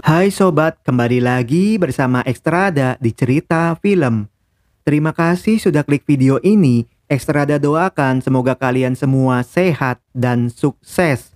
Hai sobat, kembali lagi bersama Ekstrada di Cerita Film. Terima kasih sudah klik video ini. Ekstrada doakan semoga kalian semua sehat dan sukses.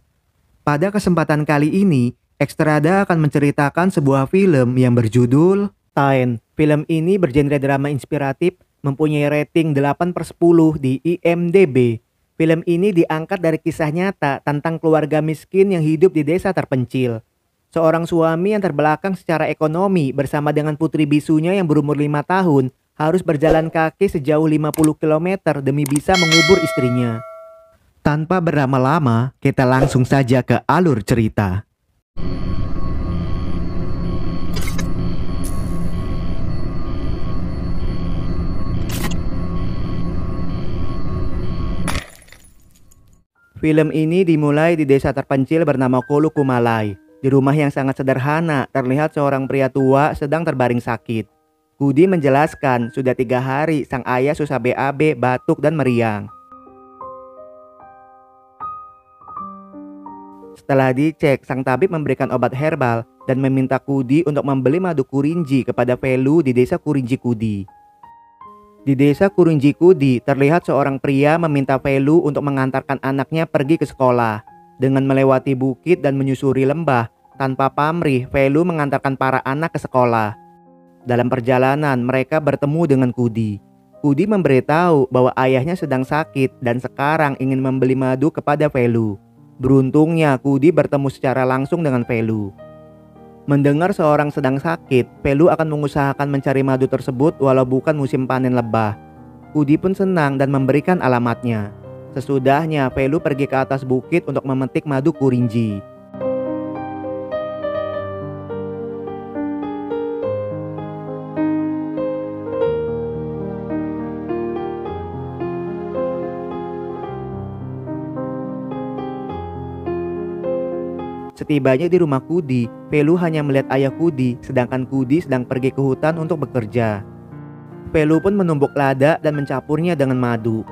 Pada kesempatan kali ini, Ekstrada akan menceritakan sebuah film yang berjudul Tain. Film ini bergenre drama inspiratif, mempunyai rating 8/10 di IMDb. Film ini diangkat dari kisah nyata tentang keluarga miskin yang hidup di desa terpencil. Seorang suami yang terbelakang secara ekonomi bersama dengan putri bisunya yang berumur 5 tahun harus berjalan kaki sejauh 50 km demi bisa mengubur istrinya. Tanpa berlama-lama, kita langsung saja ke alur cerita. Film ini dimulai di desa terpencil bernama Kolukumalai. Di rumah yang sangat sederhana, terlihat seorang pria tua sedang terbaring sakit. Kudi menjelaskan sudah 3 hari sang ayah susah BAB, batuk dan meriang. Setelah dicek, sang tabib memberikan obat herbal dan meminta Kudi untuk membeli madu kurinji kepada Velu di desa Kurinji Kudi. Di desa Kurinji Kudi, terlihat seorang pria meminta Velu untuk mengantarkan anaknya pergi ke sekolah. Dengan melewati bukit dan menyusuri lembah, tanpa pamrih, Velu mengantarkan para anak ke sekolah. Dalam perjalanan, mereka bertemu dengan Kudi. Kudi memberitahu bahwa ayahnya sedang sakit dan sekarang ingin membeli madu kepada Velu. Beruntungnya, Kudi bertemu secara langsung dengan Velu. Mendengar seorang sedang sakit, Velu akan mengusahakan mencari madu tersebut walau bukan musim panen lebah. Kudi pun senang dan memberikan alamatnya. Sesudahnya, Velu pergi ke atas bukit untuk memetik madu kurinji. Setibanya di rumah Kudi, Velu hanya melihat ayah Kudi, sedangkan Kudi sedang pergi ke hutan untuk bekerja. Velu pun menumbuk lada dan mencampurnya dengan madu.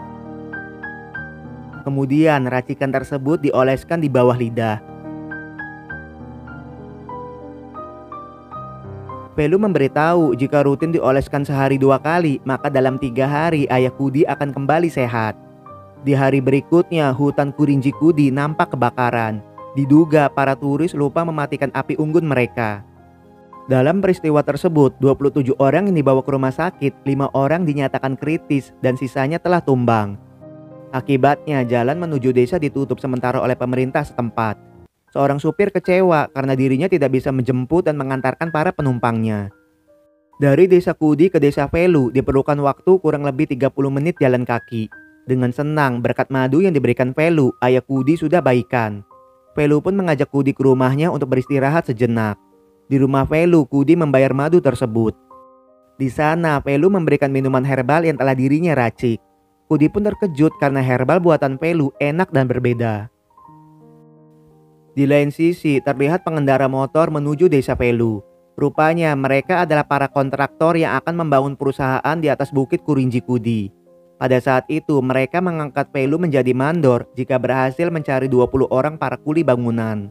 Kemudian racikan tersebut dioleskan di bawah lidah. Velu memberitahu jika rutin dioleskan sehari 2 kali, maka dalam 3 hari ayah Kudi akan kembali sehat. Di hari berikutnya, hutan Kurinji Kudi nampak kebakaran. Diduga para turis lupa mematikan api unggun mereka. Dalam peristiwa tersebut, 27 orang yang dibawa ke rumah sakit, 5 orang dinyatakan kritis dan sisanya telah tumbang. Akibatnya, jalan menuju desa ditutup sementara oleh pemerintah setempat. Seorang supir kecewa karena dirinya tidak bisa menjemput dan mengantarkan para penumpangnya. Dari desa Kudi ke desa Velu diperlukan waktu kurang lebih 30 menit jalan kaki. Dengan senang berkat madu yang diberikan Velu, ayah Kudi sudah baikan. Velu pun mengajak Kudi ke rumahnya untuk beristirahat sejenak. Di rumah Velu, Kudi membayar madu tersebut. Di sana, Velu memberikan minuman herbal yang telah dirinya racik. Kudi pun terkejut karena herbal buatan Velu enak dan berbeda. Di lain sisi, terlihat pengendara motor menuju desa Velu. Rupanya mereka adalah para kontraktor yang akan membangun perusahaan di atas bukit Kurinji Kudi. Pada saat itu, mereka mengangkat Velu menjadi mandor jika berhasil mencari 20 orang para kuli bangunan.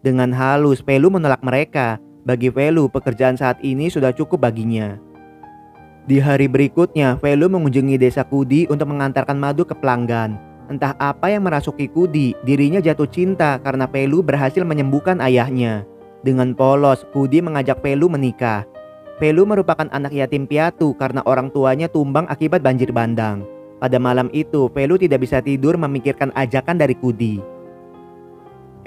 Dengan halus, Velu menolak mereka. Bagi Velu, pekerjaan saat ini sudah cukup baginya. Di hari berikutnya, Velu mengunjungi desa Kudi untuk mengantarkan madu ke pelanggan. Entah apa yang merasuki Kudi, dirinya jatuh cinta karena Velu berhasil menyembuhkan ayahnya. Dengan polos, Kudi mengajak Velu menikah. Velu merupakan anak yatim piatu karena orang tuanya tumbang akibat banjir bandang. Pada malam itu, Velu tidak bisa tidur memikirkan ajakan dari Kudi.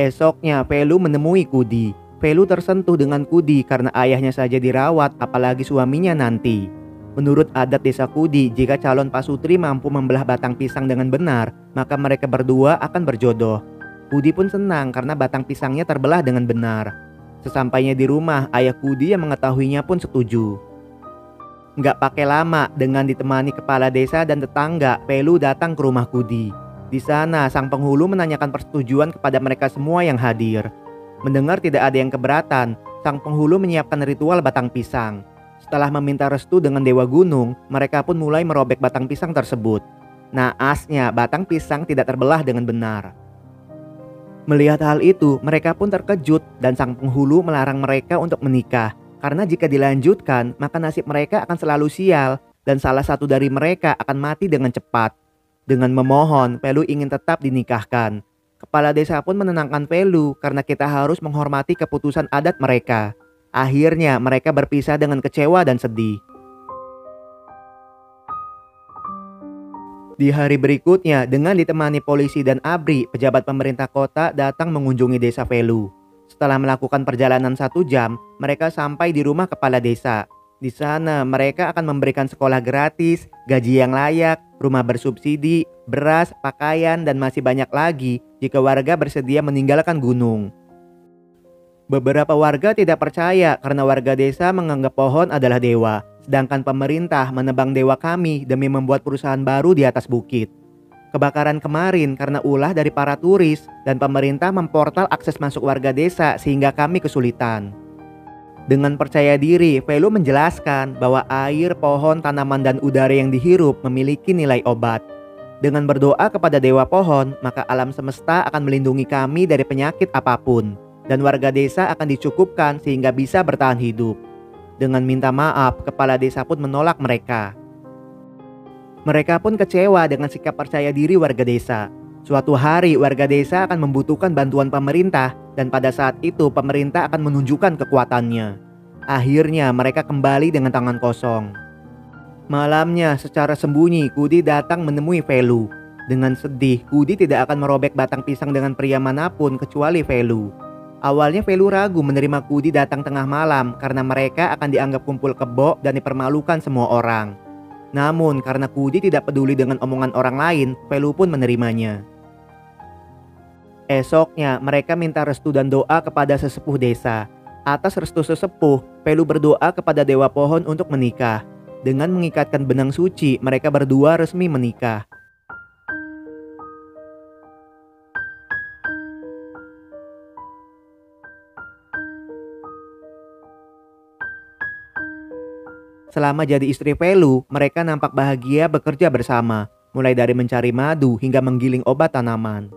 Esoknya, Velu menemui Kudi. Velu tersentuh dengan Kudi karena ayahnya saja dirawat, apalagi suaminya nanti. Menurut adat desa Kudi, jika calon pasutri mampu membelah batang pisang dengan benar, maka mereka berdua akan berjodoh. Kudi pun senang karena batang pisangnya terbelah dengan benar. Sesampainya di rumah, ayah Kudi yang mengetahuinya pun setuju. Nggak pakai lama, dengan ditemani kepala desa dan tetangga, Velu datang ke rumah Kudi. Di sana, sang penghulu menanyakan persetujuan kepada mereka semua yang hadir. Mendengar tidak ada yang keberatan, sang penghulu menyiapkan ritual batang pisang. Setelah meminta restu dengan Dewa Gunung, mereka pun mulai merobek batang pisang tersebut. Naasnya, batang pisang tidak terbelah dengan benar. Melihat hal itu, mereka pun terkejut dan sang penghulu melarang mereka untuk menikah. Karena jika dilanjutkan, maka nasib mereka akan selalu sial dan salah satu dari mereka akan mati dengan cepat. Dengan memohon, Pelu ingin tetap dinikahkan. Kepala desa pun menenangkan Pelu karena kita harus menghormati keputusan adat mereka. Akhirnya mereka berpisah dengan kecewa dan sedih. Di hari berikutnya, dengan ditemani polisi dan ABRI, pejabat pemerintah kota datang mengunjungi desa Velu. Setelah melakukan perjalanan 1 jam, mereka sampai di rumah kepala desa. Di sana, mereka akan memberikan sekolah gratis, gaji yang layak, rumah bersubsidi, beras, pakaian, dan masih banyak lagi jika warga bersedia meninggalkan gunung. Beberapa warga tidak percaya karena warga desa menganggap pohon adalah dewa, sedangkan pemerintah menebang dewa kami demi membuat perusahaan baru di atas bukit. Kebakaran kemarin karena ulah dari para turis dan pemerintah memportal akses masuk warga desa sehingga kami kesulitan. Dengan percaya diri, Velu menjelaskan bahwa air, pohon, tanaman, dan udara yang dihirup memiliki nilai obat. Dengan berdoa kepada dewa pohon, maka alam semesta akan melindungi kami dari penyakit apapun. Dan warga desa akan dicukupkan sehingga bisa bertahan hidup. Dengan minta maaf, kepala desa pun menolak mereka. Mereka pun kecewa dengan sikap percaya diri warga desa. Suatu hari warga desa akan membutuhkan bantuan pemerintah dan pada saat itu pemerintah akan menunjukkan kekuatannya. Akhirnya mereka kembali dengan tangan kosong. Malamnya secara sembunyi Kudi datang menemui Velu. Dengan sedih, Kudi tidak akan merobek batang pisang dengan pria manapun kecuali Velu. Awalnya Velu ragu menerima Kudi datang tengah malam karena mereka akan dianggap kumpul kebo dan dipermalukan semua orang. Namun karena Kudi tidak peduli dengan omongan orang lain, Velu pun menerimanya. Esoknya mereka minta restu dan doa kepada sesepuh desa. Atas restu sesepuh, Velu berdoa kepada dewa pohon untuk menikah. Dengan mengikatkan benang suci, mereka berdua resmi menikah. Selama jadi istri Velu, mereka nampak bahagia bekerja bersama, mulai dari mencari madu hingga menggiling obat tanaman.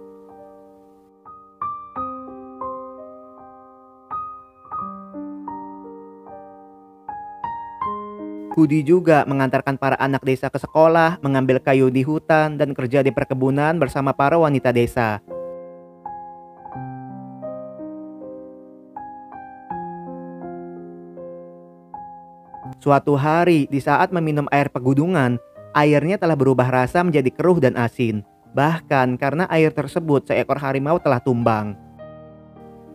Kudi juga mengantarkan para anak desa ke sekolah, mengambil kayu di hutan, dan kerja di perkebunan bersama para wanita desa. Suatu hari, di saat meminum air pegunungan, airnya telah berubah rasa menjadi keruh dan asin. Bahkan karena air tersebut, seekor harimau telah tumbang.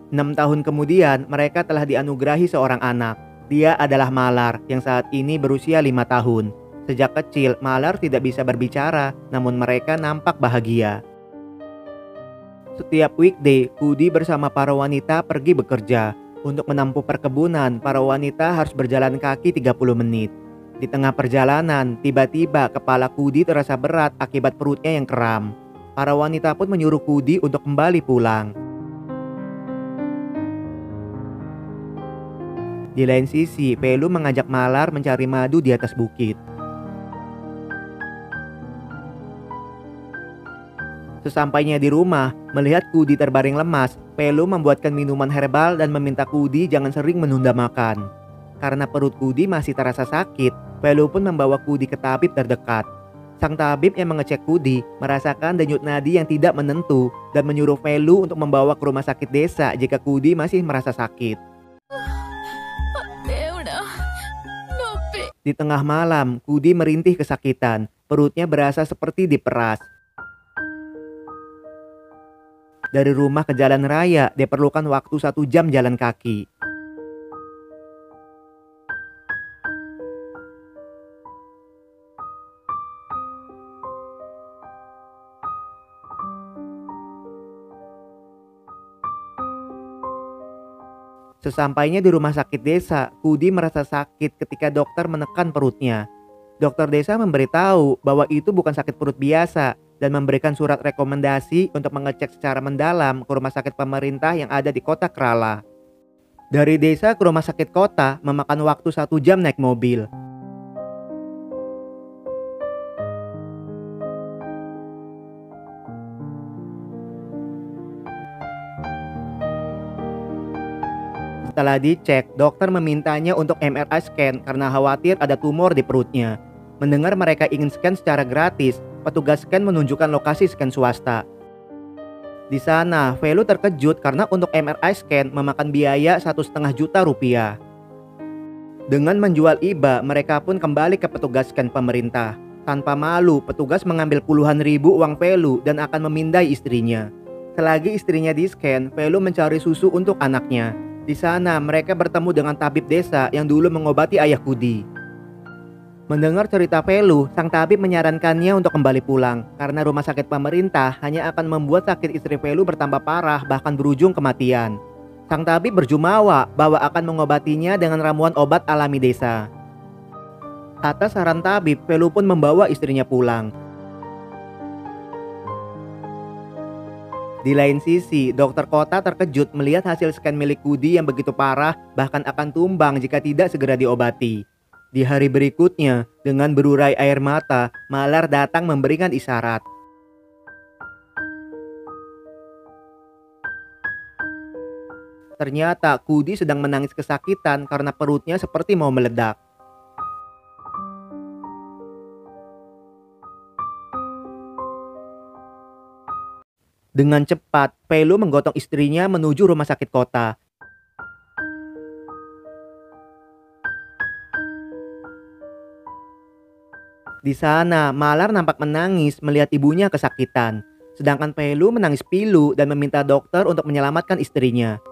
6 tahun kemudian, mereka telah dianugerahi seorang anak. Dia adalah Malar yang saat ini berusia 5 tahun. Sejak kecil, Malar tidak bisa berbicara, namun mereka nampak bahagia. Setiap weekday, Kudi bersama para wanita pergi bekerja. Untuk menempuh perkebunan, para wanita harus berjalan kaki 30 menit. Di tengah perjalanan, tiba-tiba kepala Kudi terasa berat akibat perutnya yang kram. Para wanita pun menyuruh Kudi untuk kembali pulang. Di lain sisi, Velu mengajak Malar mencari madu di atas bukit. Sesampainya di rumah, melihat Kudi terbaring lemas, Velu membuatkan minuman herbal dan meminta Kudi jangan sering menunda makan. Karena perut Kudi masih terasa sakit, Velu pun membawa Kudi ke tabib terdekat. Sang tabib yang mengecek Kudi merasakan denyut nadi yang tidak menentu dan menyuruh Velu untuk membawa ke rumah sakit desa jika Kudi masih merasa sakit. Di tengah malam, Kudi merintih kesakitan. Perutnya berasa seperti diperas. Dari rumah ke jalan raya diperlukan waktu 1 jam jalan kaki. Sesampainya di rumah sakit desa, Kudi merasa sakit ketika dokter menekan perutnya. Dokter desa memberitahu bahwa itu bukan sakit perut biasa dan memberikan surat rekomendasi untuk mengecek secara mendalam ke rumah sakit pemerintah yang ada di kota Kerala. Dari desa ke rumah sakit kota memakan waktu 1 jam naik mobil. Setelah dicek, dokter memintanya untuk MRI scan karena khawatir ada tumor di perutnya. Mendengar mereka ingin scan secara gratis, petugas scan menunjukkan lokasi scan swasta. Di sana, Velu terkejut karena untuk MRI scan memakan biaya 1,5 juta rupiah. Dengan menjual IBA, mereka pun kembali ke petugas scan pemerintah. Tanpa malu, petugas mengambil puluhan ribu uang Velu dan akan memindai istrinya. Selagi istrinya di-scan, Velu mencari susu untuk anaknya. Di sana, mereka bertemu dengan tabib desa yang dulu mengobati ayah Kudi. Mendengar cerita Velu, sang tabib menyarankannya untuk kembali pulang karena rumah sakit pemerintah hanya akan membuat sakit istri Velu bertambah parah bahkan berujung kematian. Sang tabib berjumawa bahwa akan mengobatinya dengan ramuan obat alami desa. Atas saran tabib, Velu pun membawa istrinya pulang. Di lain sisi, dokter kota terkejut melihat hasil scan milik Kudi yang begitu parah bahkan akan tumbang jika tidak segera diobati. Di hari berikutnya, dengan berurai air mata, Malar datang memberikan isyarat. Ternyata Kudi sedang menangis kesakitan karena perutnya seperti mau meledak. Dengan cepat, Velu menggotong istrinya menuju rumah sakit kota. Di sana, Malar nampak menangis melihat ibunya kesakitan. Sedangkan Velu menangis pilu dan meminta dokter untuk menyelamatkan istrinya.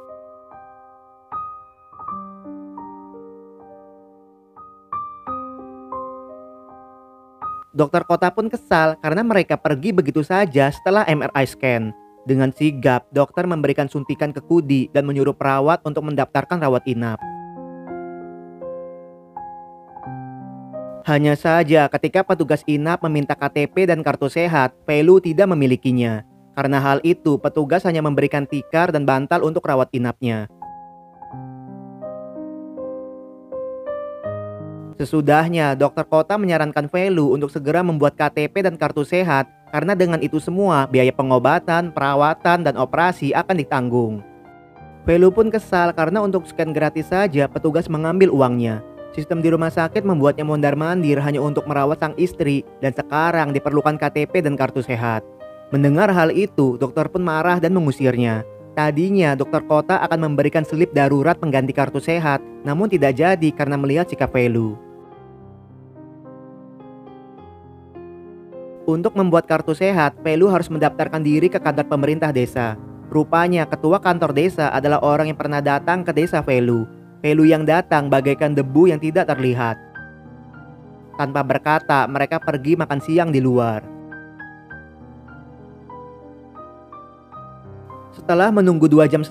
Dokter kota pun kesal karena mereka pergi begitu saja setelah MRI scan. Dengan sigap, dokter memberikan suntikan ke Kudi dan menyuruh perawat untuk mendaftarkan rawat inap. Hanya saja ketika petugas inap meminta KTP dan kartu sehat, Velu tidak memilikinya. Karena hal itu, petugas hanya memberikan tikar dan bantal untuk rawat inapnya. Sesudahnya, dokter kota menyarankan Velu untuk segera membuat KTP dan kartu sehat karena dengan itu semua biaya pengobatan, perawatan, dan operasi akan ditanggung. Velu pun kesal karena untuk scan gratis saja petugas mengambil uangnya. Sistem di rumah sakit membuatnya mondar-mandir hanya untuk merawat sang istri dan sekarang diperlukan KTP dan kartu sehat. Mendengar hal itu, dokter pun marah dan mengusirnya. Tadinya dokter kota akan memberikan slip darurat pengganti kartu sehat, namun tidak jadi karena melihat sikap Velu. Untuk membuat kartu sehat, Velu harus mendaftarkan diri ke kantor pemerintah desa. Rupanya ketua kantor desa adalah orang yang pernah datang ke desa Velu. Velu yang datang bagaikan debu yang tidak terlihat. Tanpa berkata, mereka pergi makan siang di luar. Setelah menunggu 2,5 jam,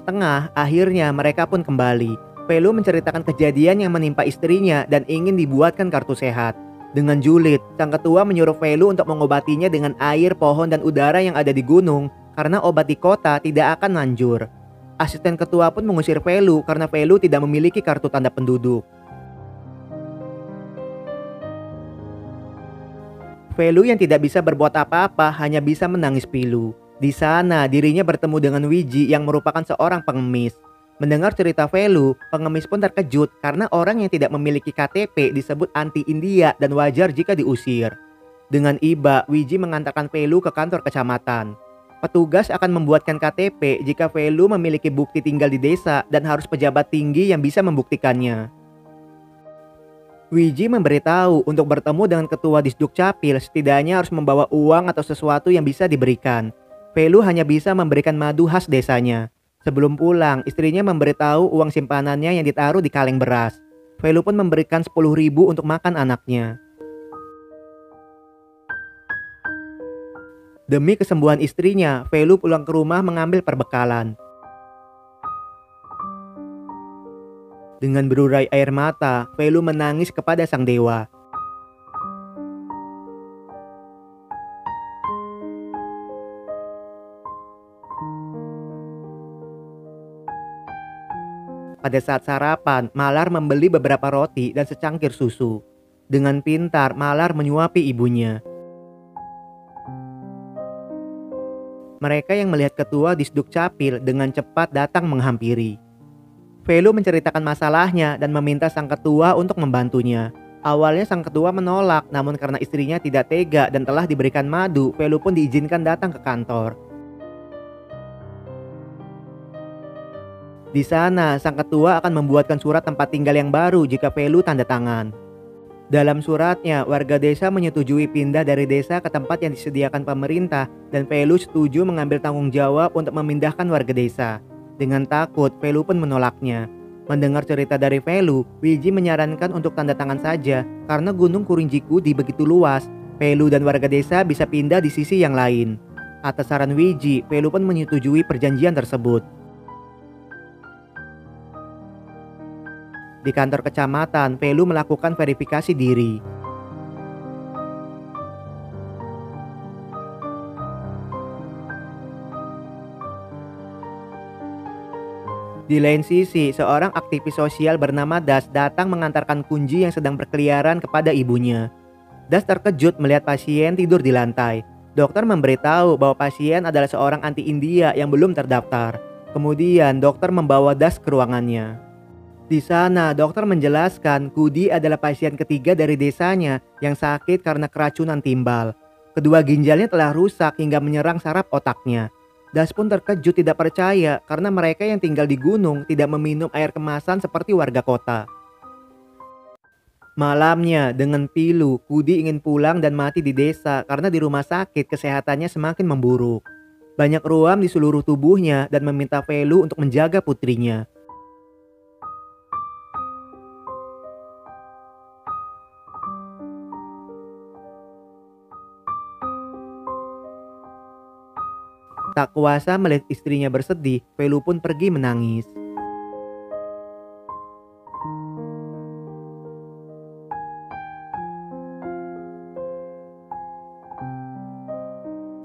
akhirnya mereka pun kembali. Velu menceritakan kejadian yang menimpa istrinya dan ingin dibuatkan kartu sehat. Dengan julid, sang ketua menyuruh Velu untuk mengobatinya dengan air, pohon, dan udara yang ada di gunung karena obat di kota tidak akan manjur. Asisten ketua pun mengusir Velu karena Velu tidak memiliki kartu tanda penduduk. Velu yang tidak bisa berbuat apa-apa hanya bisa menangis pilu. Di sana dirinya bertemu dengan Wiji yang merupakan seorang pengemis. Mendengar cerita Velu, pengemis pun terkejut karena orang yang tidak memiliki KTP disebut anti-India dan wajar jika diusir. Dengan iba, Wiji mengantarkan Velu ke kantor kecamatan. Petugas akan membuatkan KTP jika Velu memiliki bukti tinggal di desa dan harus pejabat tinggi yang bisa membuktikannya. Wiji memberitahu untuk bertemu dengan ketua Disduk Capil setidaknya harus membawa uang atau sesuatu yang bisa diberikan. Velu hanya bisa memberikan madu khas desanya. Sebelum pulang, istrinya memberitahu uang simpanannya yang ditaruh di kaleng beras. Velu pun memberikan 10.000 untuk makan anaknya. Demi kesembuhan istrinya, Velu pulang ke rumah mengambil perbekalan. Dengan berurai air mata, Velu menangis kepada sang dewa. Pada saat sarapan, Malar membeli beberapa roti dan secangkir susu. Dengan pintar, Malar menyuapi ibunya. Mereka yang melihat ketua Disduk Capil dengan cepat datang menghampiri. Velu menceritakan masalahnya dan meminta sang ketua untuk membantunya. Awalnya sang ketua menolak, namun karena istrinya tidak tega dan telah diberikan madu, Velu pun diizinkan datang ke kantor. Di sana, sang ketua akan membuatkan surat tempat tinggal yang baru jika Velu tanda tangan. Dalam suratnya, warga desa menyetujui pindah dari desa ke tempat yang disediakan pemerintah dan Velu setuju mengambil tanggung jawab untuk memindahkan warga desa. Dengan takut, Velu pun menolaknya. Mendengar cerita dari Velu, Wiji menyarankan untuk tanda tangan saja karena Gunung Kurinjikudi begitu luas. Velu dan warga desa bisa pindah di sisi yang lain. Atas saran Wiji, Velu pun menyetujui perjanjian tersebut. Di kantor kecamatan, Velu melakukan verifikasi diri. Di lain sisi, seorang aktivis sosial bernama Das datang mengantarkan kunci yang sedang berkeliaran kepada ibunya. Das terkejut melihat pasien tidur di lantai. Dokter memberitahu bahwa pasien adalah seorang anti-India yang belum terdaftar. Kemudian, dokter membawa Das ke ruangannya. Di sana, dokter menjelaskan Kudi adalah pasien ketiga dari desanya yang sakit karena keracunan timbal. Kedua ginjalnya telah rusak hingga menyerang saraf otaknya. Das pun terkejut tidak percaya karena mereka yang tinggal di gunung tidak meminum air kemasan seperti warga kota. Malamnya, dengan pilu, Kudi ingin pulang dan mati di desa karena di rumah sakit kesehatannya semakin memburuk. Banyak ruam di seluruh tubuhnya dan meminta Velu untuk menjaga putrinya. Tak kuasa melihat istrinya bersedih, Velu pun pergi menangis.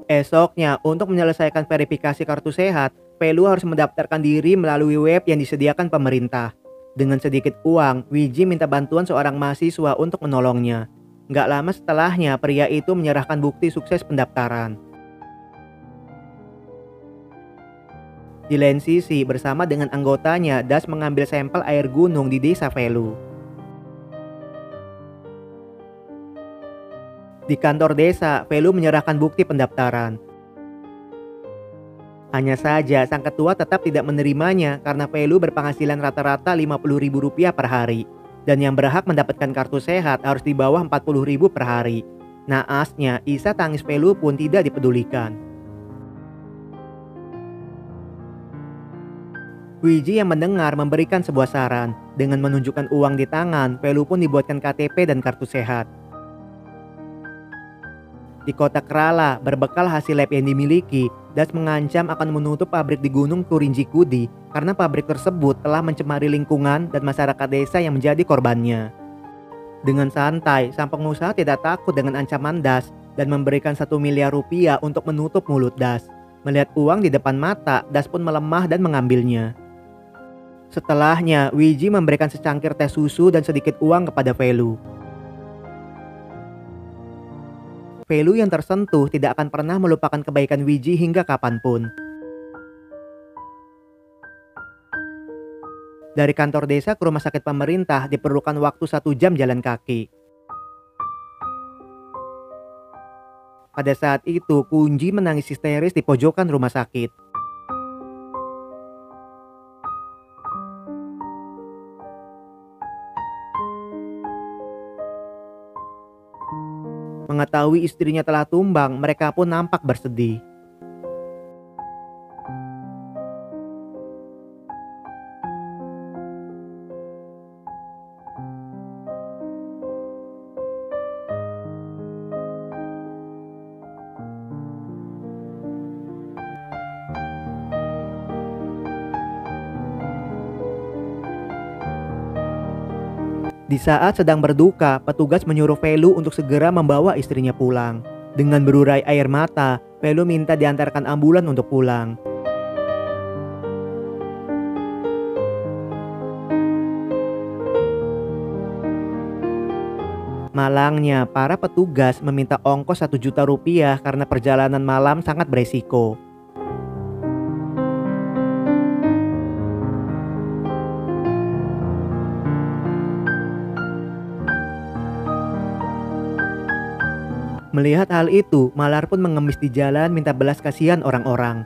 Esoknya, untuk menyelesaikan verifikasi kartu sehat, Velu harus mendaftarkan diri melalui web yang disediakan pemerintah. Dengan sedikit uang, Wiji minta bantuan seorang mahasiswa untuk menolongnya. Nggak lama setelahnya, pria itu menyerahkan bukti sukses pendaftaran. Di lain sisi, bersama dengan anggotanya, Das mengambil sampel air gunung di desa Velu. Di kantor desa, Velu menyerahkan bukti pendaftaran. Hanya saja, sang ketua tetap tidak menerimanya karena Velu berpenghasilan rata-rata Rp50.000 per hari. Dan yang berhak mendapatkan kartu sehat harus di bawah Rp40.000 per hari. Naasnya, isak tangis Velu pun tidak dipedulikan. Wiji yang mendengar memberikan sebuah saran. Dengan menunjukkan uang di tangan, Velu pun dibuatkan KTP dan kartu sehat. Di kota Kerala, berbekal hasil lab yang dimiliki, Das mengancam akan menutup pabrik di Gunung Kurinjikudi karena pabrik tersebut telah mencemari lingkungan dan masyarakat desa yang menjadi korbannya. Dengan santai, sang pengusaha tidak takut dengan ancaman Das dan memberikan Rp1 miliar untuk menutup mulut Das. Melihat uang di depan mata, Das pun melemah dan mengambilnya. Setelahnya, Wiji memberikan secangkir teh susu dan sedikit uang kepada Velu. Velu yang tersentuh tidak akan pernah melupakan kebaikan Wiji hingga kapanpun. Dari kantor desa ke rumah sakit pemerintah diperlukan waktu 1 jam jalan kaki. Pada saat itu, Kunji menangis histeris di pojokan rumah sakit. Mengetahui istrinya telah tumbang, mereka pun nampak bersedih. Di saat sedang berduka, petugas menyuruh Velu untuk segera membawa istrinya pulang. Dengan berurai air mata, Velu minta diantarkan ambulan untuk pulang. Malangnya, para petugas meminta ongkos Rp1 juta karena perjalanan malam sangat beresiko. Melihat hal itu, Malar pun mengemis di jalan minta belas kasihan orang-orang.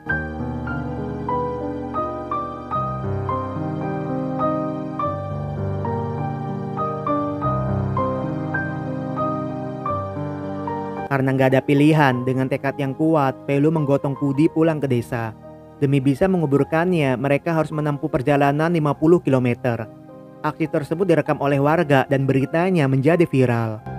Karena nggak ada pilihan, dengan tekad yang kuat, Pelu menggotong Kudi pulang ke desa. Demi bisa menguburkannya, mereka harus menempuh perjalanan 50 km. Aksi tersebut direkam oleh warga dan beritanya menjadi viral.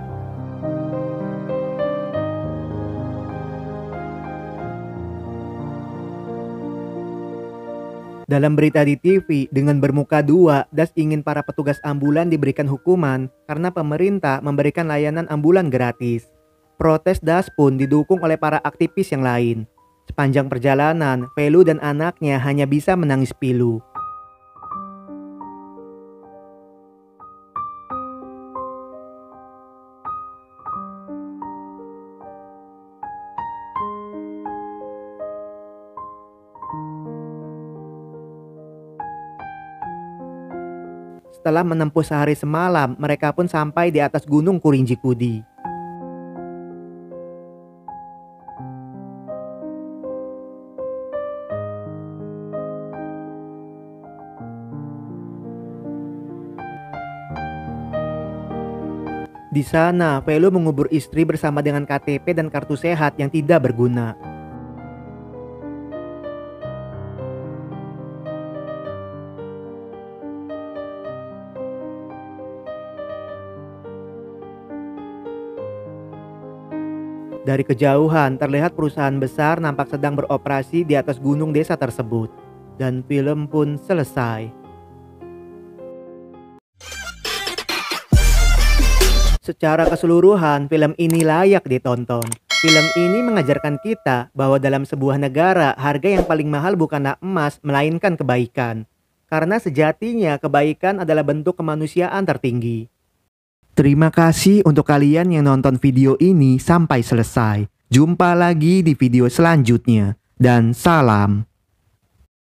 Dalam berita di TV, dengan bermuka dua, Das ingin para petugas ambulan diberikan hukuman karena pemerintah memberikan layanan ambulan gratis. Protes Das pun didukung oleh para aktivis yang lain. Sepanjang perjalanan, Pelu dan anaknya hanya bisa menangis pilu. Setelah menempuh sehari semalam, mereka pun sampai di atas gunung Kurinji Kudi. Di sana, Pelu mengubur istri bersama dengan KTP dan kartu sehat yang tidak berguna. Dari kejauhan, terlihat perusahaan besar nampak sedang beroperasi di atas gunung desa tersebut. Dan film pun selesai. Secara keseluruhan, film ini layak ditonton. Film ini mengajarkan kita bahwa dalam sebuah negara, harga yang paling mahal bukanlah emas, melainkan kebaikan. Karena sejatinya kebaikan adalah bentuk kemanusiaan tertinggi. Terima kasih untuk kalian yang nonton video ini sampai selesai. Jumpa lagi di video selanjutnya. Dan salam.